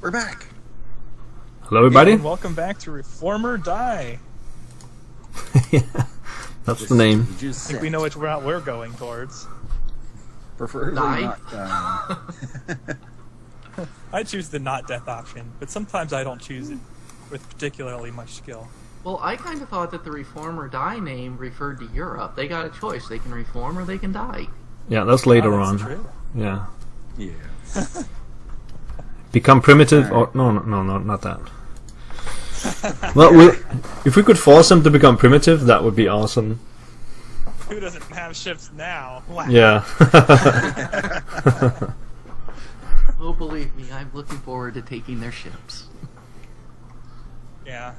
We're back. Hello, everybody. And welcome back to Reform or Die. Yeah, that's the name. I think we know which route we're going towards. Preferably Die? not dying. I choose the not death option, but sometimes I don't choose it with particularly much skill. Well, I kind of thought that the Reform or Die name referred to Europe. They got a choice. They can reform or they can die. Yeah, that's later Oh, on. that's true. Yeah. Yeah. Become primitive, or no, not that. Well, if we could force them to become primitive, that would be awesome. Who doesn't have ships now? Wow. Yeah. Oh, believe me, I'm looking forward to taking their ships. Yeah.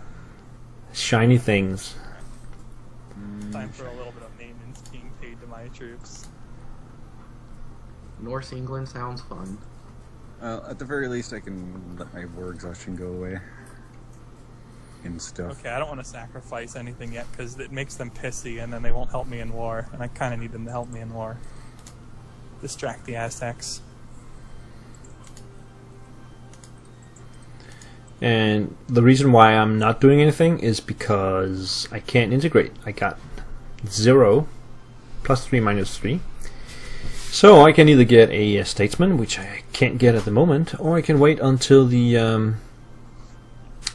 Shiny things. Time for a little bit of maintenance being paid to my troops. North England sounds fun. At the very least, I can let my war exhaustion go away. And stuff. Okay, I don't want to sacrifice anything yet because it makes them pissy and then they won't help me in war, and I kind of need them to help me in war. Distract the Aztecs. And the reason why I'm not doing anything is because I can't integrate. I got 0 plus 3 minus 3. So I can either get a statesman, which I can't get at the moment, or I can wait until the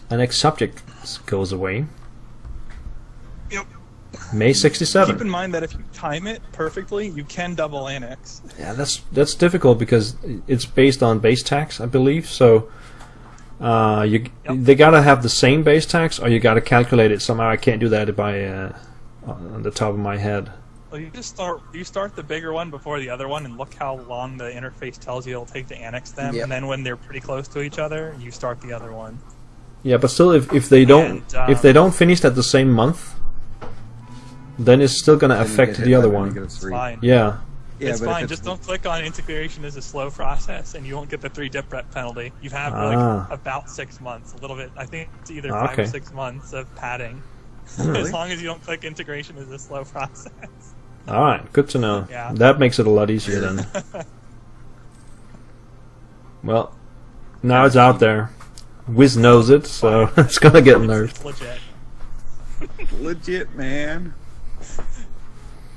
next subject goes away. Yep. May 67. Keep in mind that if you time it perfectly, you can double annex. Yeah, that's difficult because it's based on base tax, I believe. So they gotta have the same base tax, or you gotta calculate it somehow. I can't do that by on the top of my head. Well, you start the bigger one before the other one, and look how long the interface tells you it'll take to annex them. Yep. And then when they're pretty close to each other, you start the other one. Yeah, but still, if they don't finish at the same month, then it's still gonna affect the other one. It's fine. Yeah. It's but fine. if Just don't click on integration as a slow process, and you won't get the 3 dip rep penalty. You have like about 6 months, a little bit. I think it's either 5 or 6 months of padding, as long as you don't click integration as a slow process. All right, good to know. Yeah. That makes it a lot easier then. Well, now it's out there. Wiz knows it, so it's gonna get nerfed. It's legit. Legit, man.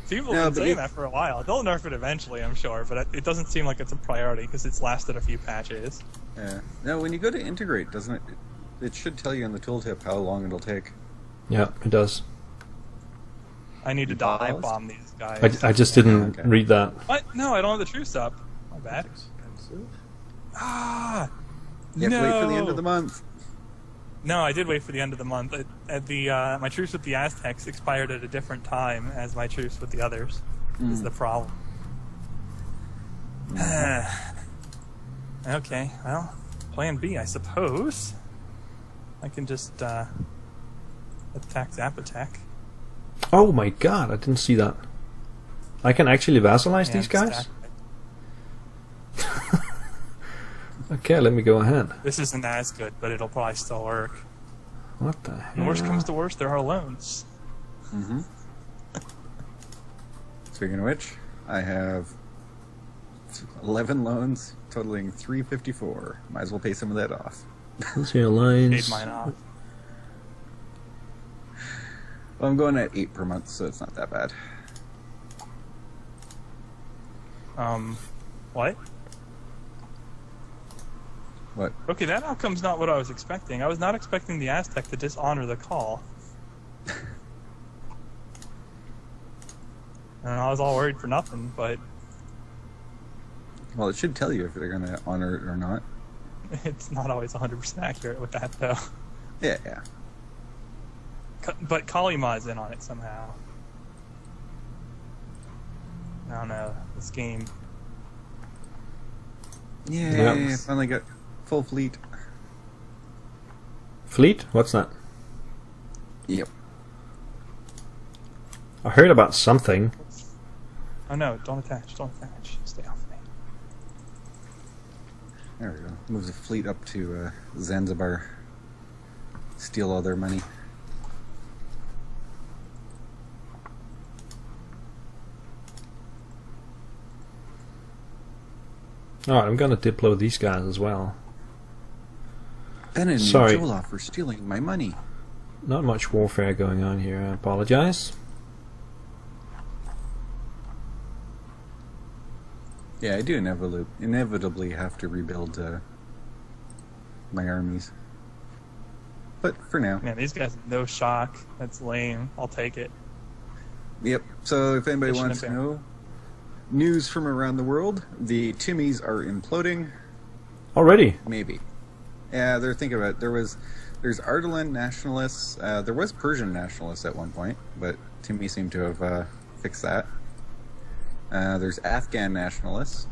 People have been saying that for a while. They'll nerf it eventually, I'm sure, but it doesn't seem like it's a priority because it's lasted a few patches. Yeah. Now, when you go to integrate, doesn't it? It should tell you in the tooltip how long it'll take. Yeah, it does. I need to dive bomb these guys. I just didn't read that. What? No, I don't have the truce up. My bad. Ah! You have no! to wait for the end of the month. No, I did wait for the end of the month. My truce with the Aztecs expired at a different time as my truce with the others. Is the problem. Okay, well, plan B, I suppose. I can just attack Zapotec. Oh my god, I didn't see that. I can actually vassalize these guys? Okay, let me go ahead. This isn't as good, but it'll probably still work. What the hell? And worst comes to worst, there are loans. Mm-hmm. Speaking of which, I have 11 loans totaling 354. Might as well pay some of that off. Let's see, alliance. Paid mine off. Well, I'm going at 8 per month, so it's not that bad. What? What? Okay, that outcome's not what I was expecting. I was not expecting the Aztec to dishonor the call. And I was all worried for nothing, but Well, it should tell you if they're going to honor it or not. it's not always 100% accurate with that, though. Yeah. But Kalima's in on it somehow. I don't know. This game. Yay, finally got full fleet. Fleet? What's that? Yep. I heard about something. Oh no, don't attach, Stay off me. There we go. Moves the fleet up to Zanzibar. Steal all their money. Alright, I'm gonna diplo these guys as well. Ben and Sorry. Joloff for stealing my money. Not much warfare going on here. I apologize. Yeah, I do inevitably have to rebuild my armies. But for now. Man, these guys have no shock. That's lame. I'll take it. Yep. So if anybody wants to know news from around the world, the Timmies are imploding. Already? Maybe. Yeah, they're thinking about it. There's Ardalan nationalists. There was Persian nationalists at one point, but Timmy seemed to have fixed that. There's Afghan nationalists.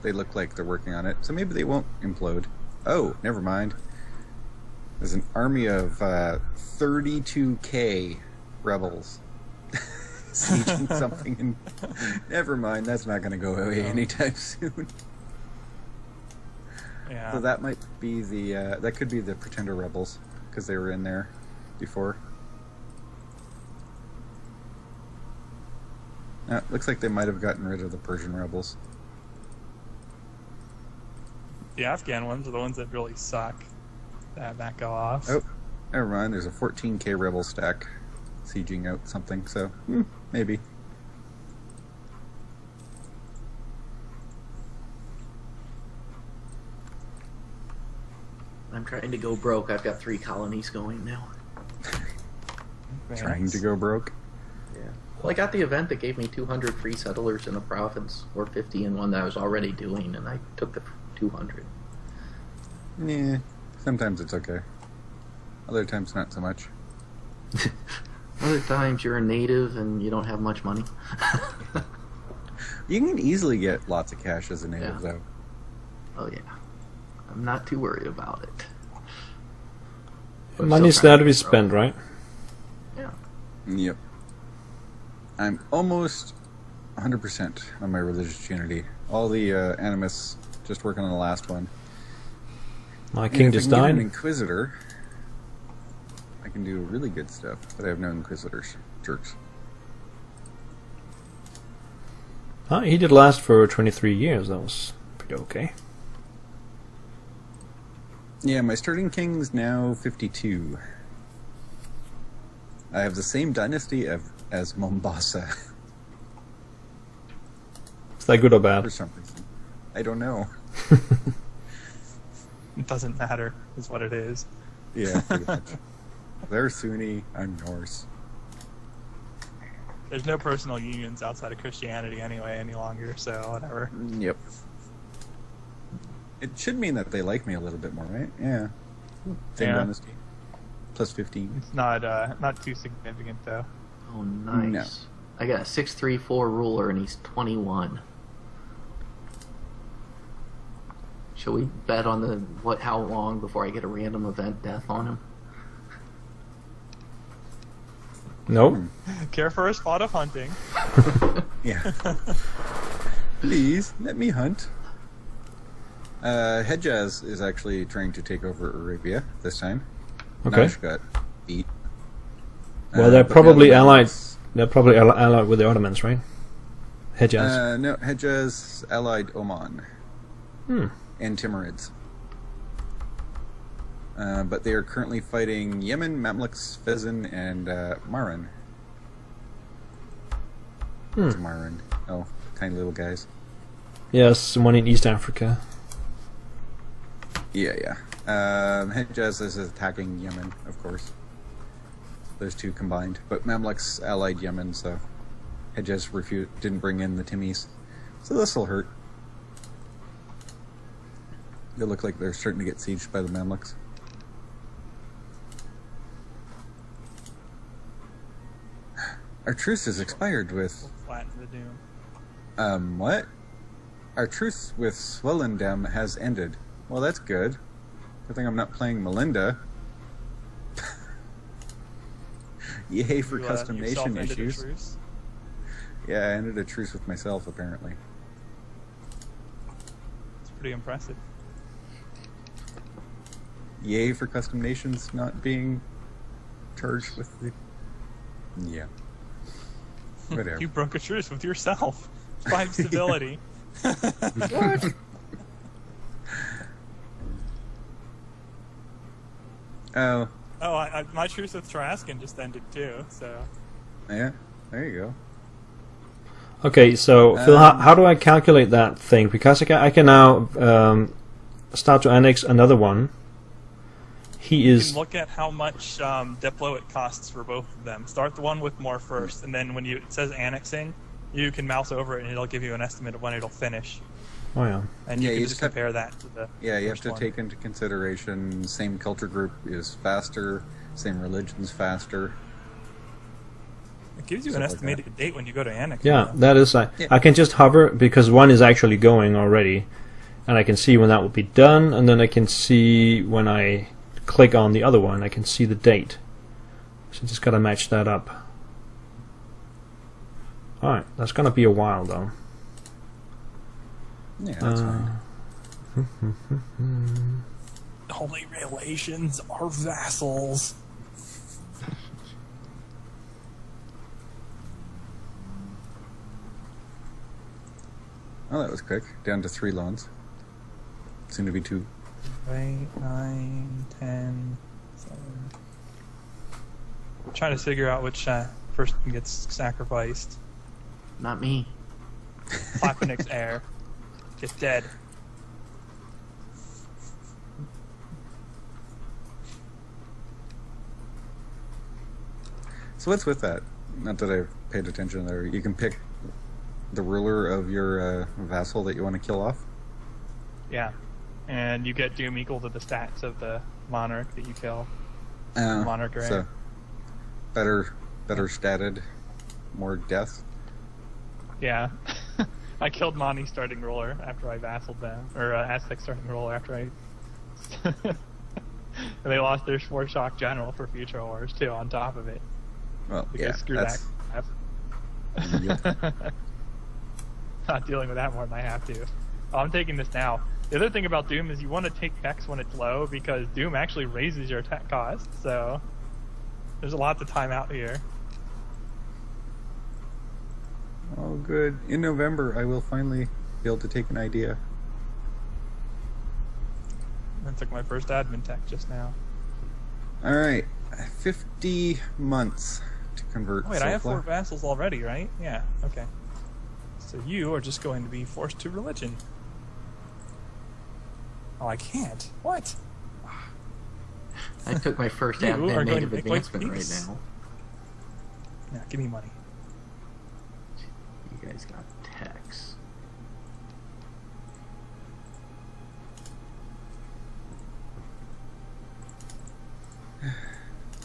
They look like they're working on it, so maybe they won't implode. Oh, never mind. There's an army of 32k rebels sieging something. And never mind, that's not going to go away anytime soon. Yeah. So that might be the that could be the Pretender rebels because they were in there before. Looks like they might have gotten rid of the Persian rebels. The Afghan ones are the ones that really suck. That go off. Oh, never mind. There's a 14k rebel stack sieging out something, so maybe. I'm trying to go broke. I've got 3 colonies going now. Trying to go broke? Yeah. Well, I got the event that gave me 200 free settlers in a province, or 50 in one that I was already doing, and I took the 200. Yeah, sometimes it's okay. Other times not so much. Other times you're a native and you don't have much money. You can easily get lots of cash as a native, Yeah. though. Oh yeah. I'm not too worried about it. Money's there to be spent, right? Yeah. Yep. I'm almost 100% on my religious unity. All the animists just working on the last one. My king And if just I can get died. an inquisitor, I can do really good stuff, but I have no inquisitors. Jerks. He did last for 23 years. That was pretty okay. Yeah, my starting king's now 52. I have the same dynasty as Mombasa. Is that good or bad? For some reason. I don't know. It doesn't matter, is what it is. Yeah, pretty much. They're Sunni, I'm Norse. There's no personal unions outside of Christianity anyway any longer, so whatever. Yep. It should mean that they like me a little bit more, right? Yeah. Same Yeah. dynasty. Plus 15. It's not too significant though. Oh, nice. No. I got a 634 ruler and he's 21. Shall we bet on how long before I get a random event death on him? Nope. Care for a spot of hunting. Yeah. Please, let me hunt. Hedjaz is actually trying to take over Arabia this time. Okay. Nash got beat. Well, they're but the probably other allied. ones- They're probably allied with the Ottomans, right? Hejaz. No, Hedjaz allied Oman and Timurids. But they are currently fighting Yemen, Mamluks, Fezan, and Maran. What's Maran? Oh, tiny little guys. Yes, one in East Africa. Yeah. Hedjaz is attacking Yemen, of course. Those two combined. But Mamluks allied Yemen, so Hedjaz didn't bring in the Timmies. So this will hurt. They look like they're starting to get sieged by the Mamluks. Our truce has expired with... Flatten the doom. What? Our truce with Swellendam has ended. Well, that's good. Good thing I'm not playing Melinda. Yay for custom nation issues. Yeah, I ended a truce with myself, apparently. It's pretty impressive. Yay for custom nations not being charged with the... Yeah. Whatever. You broke a truce with yourself. Find stability. What? Oh. Oh, my truce with Tarascan just ended too, so... Yeah, there you go. Okay, so Phil, how do I calculate that thing? Because I can now start to annex another one. You can look at how much Diplo it costs for both of them. Start the one with more first, and then when it says annexing, you can mouse over it and it'll give you an estimate of when it'll finish. Oh yeah. And you can just compare that to the you have to one. take into consideration same culture group is faster, same religion's faster. It gives you an estimated date when you go to annex. Yeah, that is. I can just hover because one is actually going already, and I can see when that will be done, and then I can see when I click on the other one, I can see the date. So just gotta match that up. Alright, that's gonna be a while though. Yeah, that's fine. Holy relations are vassals. Oh, that was quick. Down to 3 loans. Soon to be 2. 8, 9, 10, 7. I'm trying to figure out which person gets sacrificed. Not me. Plaquenix heir. Get dead. So what's with that? Not that I paid attention there. You can pick the ruler of your vassal that you want to kill off? Yeah. And you get doom equal to the stats of the monarch that you kill. Monarch heir. So better statted, more death. Yeah. I killed Monty's starting ruler after I vassaled them, or Aztec starting ruler after I... And they lost their Shock general for future wars too, on top of it. Well, because screw that's... that crap. Yep. Not dealing with that more than I have to. Oh, I'm taking this now. The other thing about Doom is you want to take Vex when it's low, because Doom actually raises your attack cost, so... There's a lot to time out here. Oh, good. In November, I will finally be able to take an idea. I took my first admin tech just now. Alright. 50 months to convert. Oh, wait, I have 4 vassals already, right? Yeah, okay. So you are just going to be forced to religion. Oh, I can't. What? I took my first admin native advancement right now. Yeah, give me money. You guys got techs.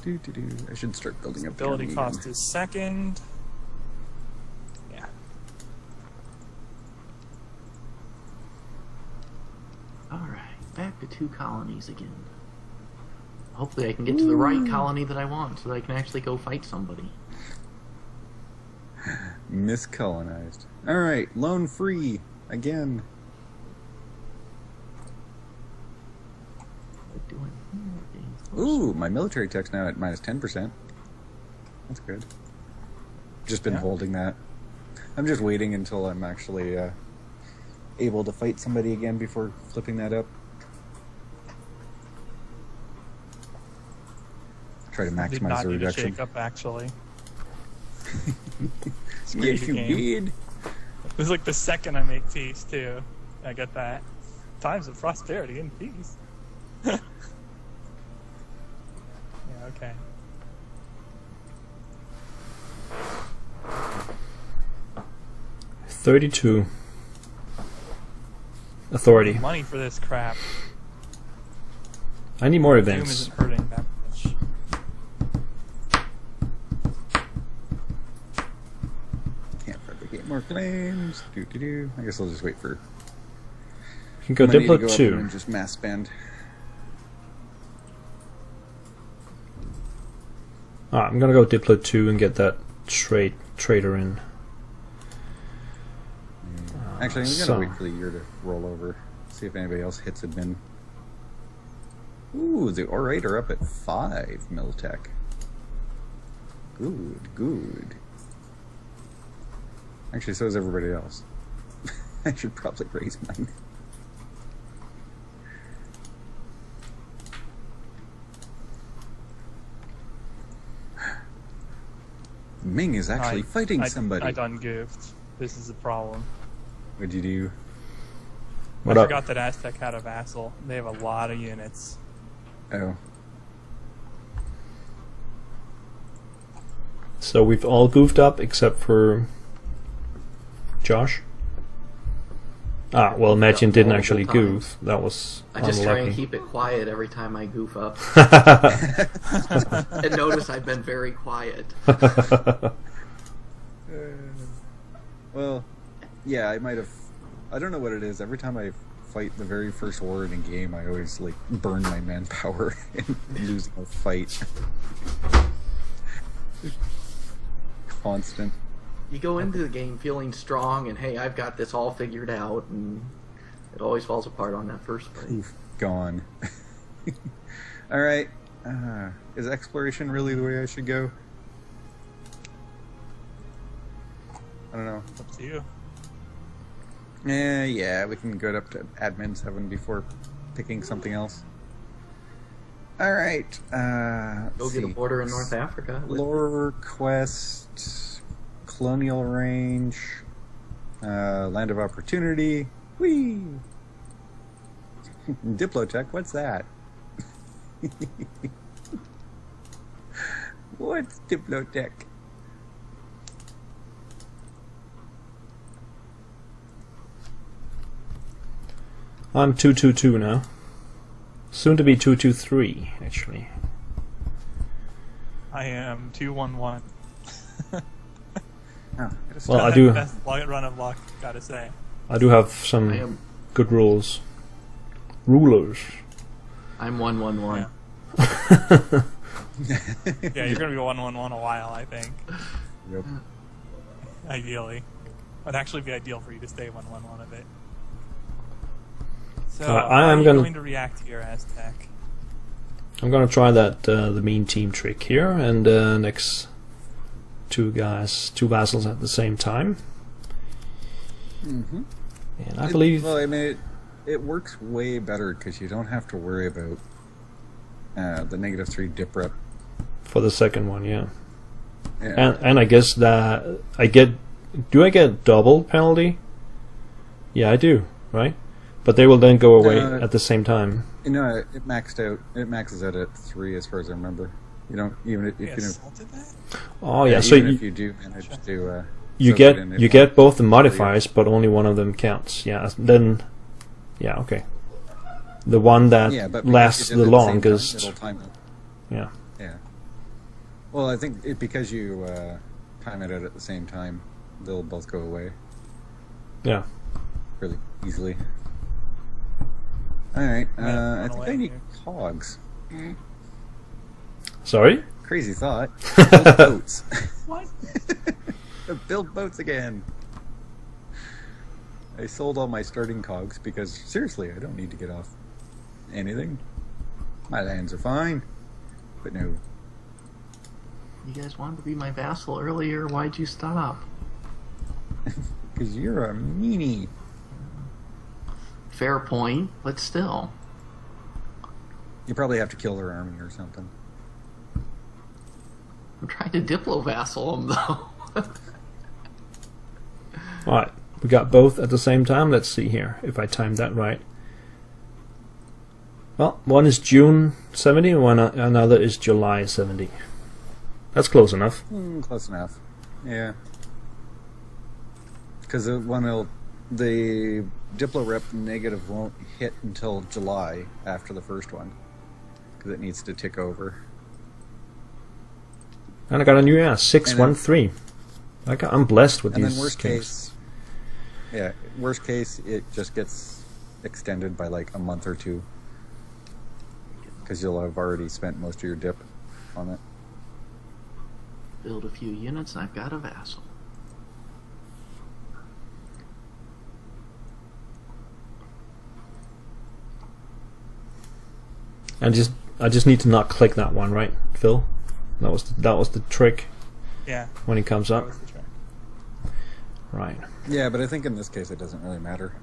I should start building up. Ability cost is second. Yeah. Alright, back to 2 colonies again. Hopefully I can get to the right colony that I want so that I can actually go fight somebody. Miscolonized. Alright, loan free again. Ooh, my military tech's now at minus 10%. That's good. Just been holding that. I'm just waiting until I'm actually able to fight somebody again before flipping that up. Try to maximize the reduction. Shake up, actually. Yes, you did. This is like the second I make peace, too. I get that. Times of prosperity and peace. Yeah, okay. $32 authority. Money for this crap. I need more Doom events. isn't hurting that much. Can't fabricate more claims. I guess I'll just wait for. You can go money to Diplo go 2. up and just mass spend. I'm gonna go Diplo 2 and get that trader in. Actually, I'm gonna wait for the year to roll over. See if anybody else hits admin. Ooh, the Orate are up at 5 Miltech. Good, good. Actually, so is everybody else. I should probably raise mine. Ming is actually fighting somebody. I done goofed. This is the problem. What'd you do? I forgot that Aztec had a vassal. They have a lot of units. Oh. So we've all goofed up except for Josh. Ah, well, Maddjinn didn't actually goof. That was I just unlucky. try and keep it quiet every time I goof up. And notice I've been very quiet. Well, yeah, I might have. I don't know what it is. Every time I fight the very first war in a game, I always like burn my manpower and lose a fight. Constant. You go into the game feeling strong and, hey, I've got this all figured out, and it always falls apart on that first fight. Oof, gone. Alright. Is exploration really the way I should go? I don't know. It's up to you. Yeah, we can go up to admin 7 before picking something else. Alright. Go get a border in North Africa. Lore quest, colonial range, land of opportunity. Whee! Diplotech, what's that? What's Diplotech? I'm 222 now. Soon to be 223, actually. I am 211. Well, I do. Best run of luck, gotta say. I do have some good rules. Rulers. I'm 111. Yeah, you're gonna be 111 a while, I think. Yep. Ideally, it'd actually be ideal for you to stay 111 a bit. So, I'm going to react here, Aztec. I'm gonna try that the mean team trick here, and next two vassals at the same time. Mm-hmm. And I believe. Well, I mean, it works way better because you don't have to worry about the -3 dip rep For the second one, yeah. Yeah. And I guess that I get. Do I get double penalty? Yeah, I do, right? But they will then go away at the same time. You know, it maxed out. It maxes out at 3, as far as I remember. You don't even if you don't. Assaulted that? Oh yeah, so even if you do manage to. you get both the modifiers, but only one of them counts. Yeah, then. Yeah, okay. The one that lasts the longest. It'll time it. Yeah. Yeah. Well, I think because you time it out at the same time, they'll both go away. Yeah. Really easily. Alright, I think I need cogs. Sorry? Crazy thought. Build boats. What? Build boats again. I sold all my starting cogs because, seriously, I don't need to get off anything. My lands are fine. But no. You guys wanted to be my vassal earlier. Why'd you stop? Because you're a meanie. Fair point, but still. You probably have to kill their army or something. I'm trying to diplo-vassal them, though. Alright, we got both at the same time. Let's see here if I timed that right. Well, one is June 70 and another is July 70. That's close enough. Close enough. Yeah. Because the Diplo rep negative won't hit until July after the first one. Because it needs to tick over. And I got a new 613. I'm blessed with these. And then worst case, it just gets extended by like a month or two. Because you'll have already spent most of your dip on it. Build a few units and I've got a vassal. I just need to not click that one, right, Phil? That was the trick. Yeah. When it comes up. That was the trick. Right. Yeah, but I think in this case it doesn't really matter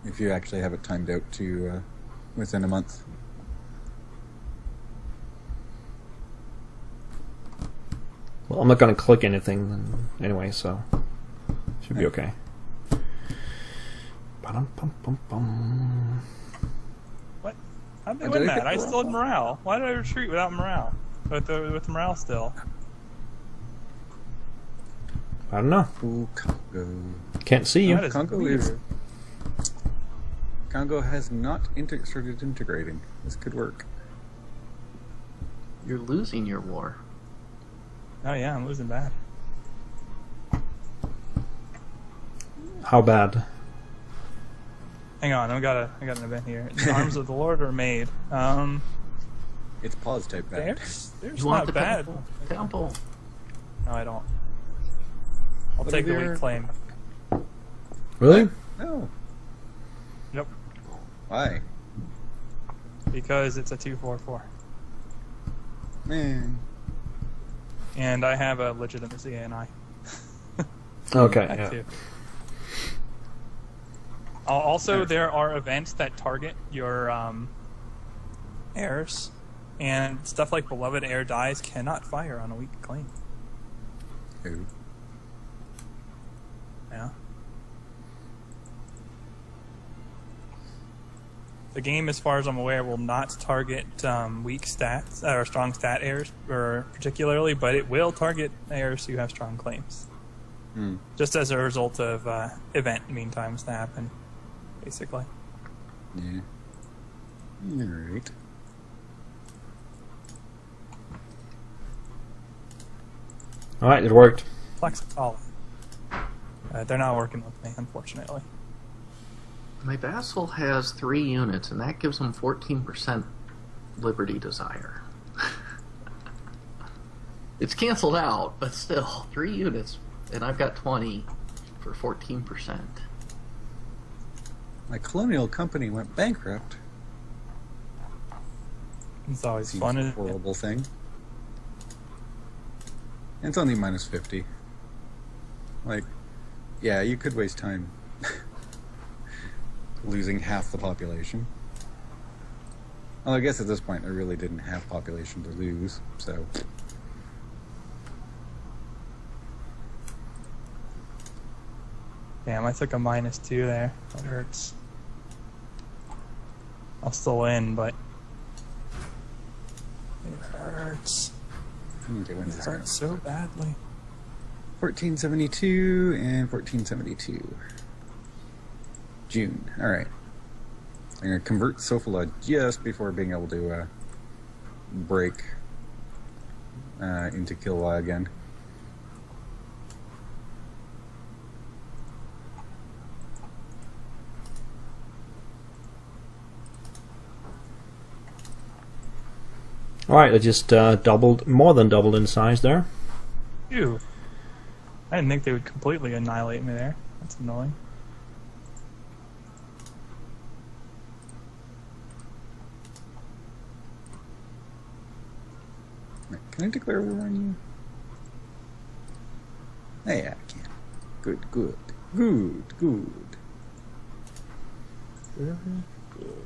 if you actually have it timed out to within a month. Well, I'm not going to click anything anyway, so should be okay. What? How'd they win that? I still had morale. Why did I retreat without morale? With morale still. I don't know. Ooh, Congo. Can't see you. Congo has not started integrating. This could work. You're losing your war. Oh yeah, I'm losing bad. How bad? Hang on, I got an event here. The arms of the Lord are made. It's pause type bad. There's You want not the bad. temple? No, I don't. I'll take the weak claim. Really? No. Nope. Why? Because it's a 2/4/4. Man. And I have a legitimacy ANI. Okay. That Yeah. too. Also, there are events that target your heirs, and stuff like beloved heir dies cannot fire on a weak claim. Who? Yeah. The game, as far as I'm aware, will not target weak stats or strong stat heirs, particularly, but it will target heirs who have strong claims. Just as a result of event mean times to happen, basically. Yeah. Alright. Alright, it worked. Flex all. They're not working with me, unfortunately. My vassal has 3 units, and that gives him 14% liberty desire. It's canceled out, but still, 3 units, and I've got 20 for 14%. My colonial company went bankrupt. It's always Seems fun. a horrible thing. And it's only minus 50. Like, yeah, you could waste time losing half the population. Well, I guess at this point I really didn't have population to lose, so... Damn, I took a -2 there. That hurts. I'll still win, but it hurts. Okay, when It does hurts so badly. 1472 and 1472. June. Alright. I'm going to convert Sofala just before being able to break into Kilwa again. Alright, I just more than doubled in size there. Phew. I didn't think they would completely annihilate me there. That's annoying. Can I declare war on you? Oh, yeah, I can. Good, good. Good, good. Very good.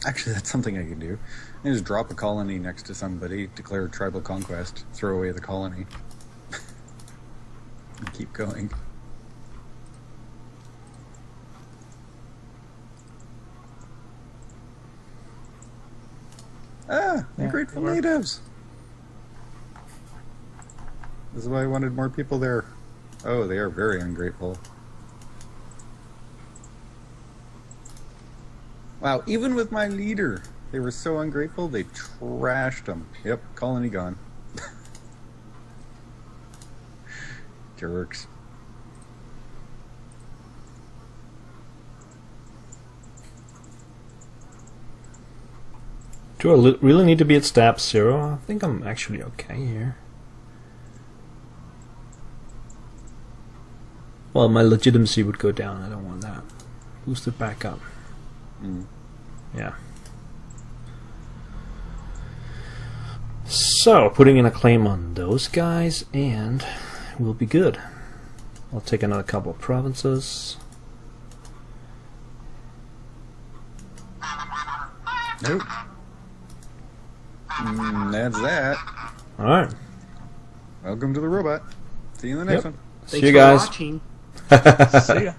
Actually, that's something I can do. I just drop a colony next to somebody, declare tribal conquest, throw away the colony. And keep going. Ah, ungrateful natives! This is why I wanted more people there. Oh, they are very ungrateful. Wow, even with my leader, they were so ungrateful, they trashed them. Yep, colony gone. Jerks. Do I really need to be at stab 0? I think I'm actually okay here. Well, my legitimacy would go down. I don't want that. Boost it back up. Yeah. So, putting in a claim on those guys, and we'll be good. I'll take another couple of provinces. Nope. That's that. All right. Welcome to the robot. See you in the next one. See you guys. Watching. See ya.